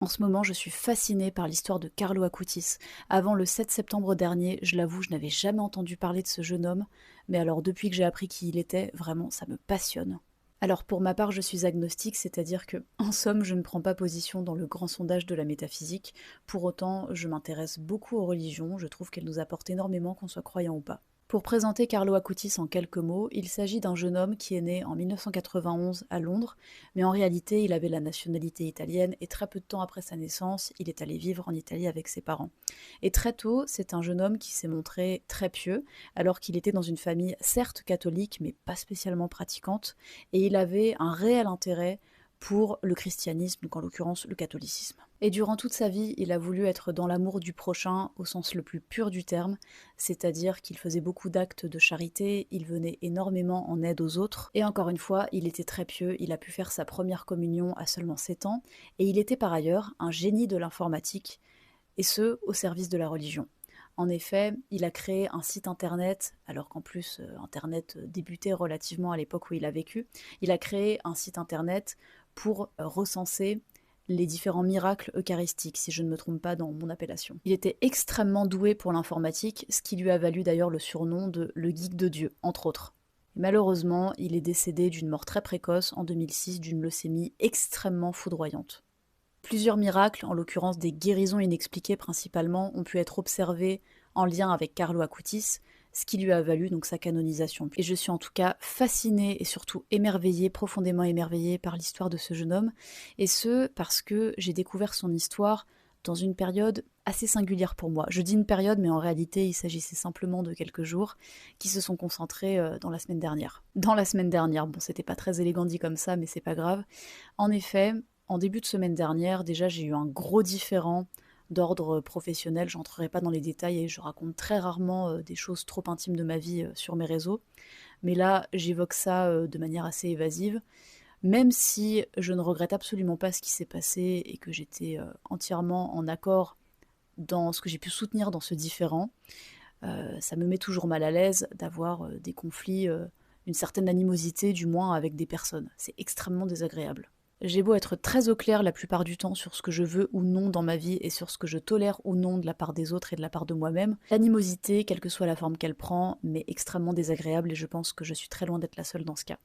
En ce moment, je suis fascinée par l'histoire de Carlo Acutis. Avant le 7 septembre dernier, je l'avoue, je n'avais jamais entendu parler de ce jeune homme, mais alors depuis que j'ai appris qui il était, vraiment, ça me passionne. Alors pour ma part, je suis agnostique, c'est-à-dire que, en somme, je ne prends pas position dans le grand sondage de la métaphysique. Pour autant, je m'intéresse beaucoup aux religions, je trouve qu'elles nous apportent énormément qu'on soit croyant ou pas. Pour présenter Carlo Acutis en quelques mots, il s'agit d'un jeune homme qui est né en 1991 à Londres, mais en réalité il avait la nationalité italienne et très peu de temps après sa naissance, il est allé vivre en Italie avec ses parents. Et très tôt, c'est un jeune homme qui s'est montré très pieux, alors qu'il était dans une famille certes catholique, mais pas spécialement pratiquante, et il avait un réel intérêt pour le christianisme, donc en l'occurrence le catholicisme. Et durant toute sa vie, il a voulu être dans l'amour du prochain au sens le plus pur du terme, c'est-à-dire qu'il faisait beaucoup d'actes de charité, il venait énormément en aide aux autres, et encore une fois, il était très pieux, il a pu faire sa première communion à seulement 7 ans, et il était par ailleurs un génie de l'informatique, et ce, au service de la religion. En effet, il a créé un site internet, alors qu'en plus internet débutait relativement à l'époque où il a vécu, il a créé un site internet pour recenser les différents miracles eucharistiques, si je ne me trompe pas dans mon appellation. Il était extrêmement doué pour l'informatique, ce qui lui a valu d'ailleurs le surnom de le geek de Dieu, entre autres. Et malheureusement, il est décédé d'une mort très précoce en 2006 d'une leucémie extrêmement foudroyante. Plusieurs miracles, en l'occurrence des guérisons inexpliquées principalement, ont pu être observés en lien avec Carlo Acutis, ce qui lui a valu donc sa canonisation. Et je suis en tout cas fascinée et surtout émerveillée, profondément émerveillée par l'histoire de ce jeune homme, et ce parce que j'ai découvert son histoire dans une période assez singulière pour moi. Je dis une période, mais en réalité il s'agissait simplement de quelques jours qui se sont concentrés dans la semaine dernière. Dans la semaine dernière, bon c'était pas très élégant dit comme ça, mais c'est pas grave. En effet, en début de semaine dernière, déjà, j'ai eu un gros différend d'ordre professionnel. Je n'entrerai pas dans les détails et je raconte très rarement des choses trop intimes de ma vie sur mes réseaux. Mais là, j'évoque ça de manière assez évasive, même si je ne regrette absolument pas ce qui s'est passé et que j'étais entièrement en accord dans ce que j'ai pu soutenir dans ce différend. Ça me met toujours mal à l'aise d'avoir des conflits, une certaine animosité du moins avec des personnes. C'est extrêmement désagréable. J'ai beau être très au clair la plupart du temps sur ce que je veux ou non dans ma vie et sur ce que je tolère ou non de la part des autres et de la part de moi-même, l'animosité, quelle que soit la forme qu'elle prend, m'est extrêmement désagréable et je pense que je suis très loin d'être la seule dans ce cas.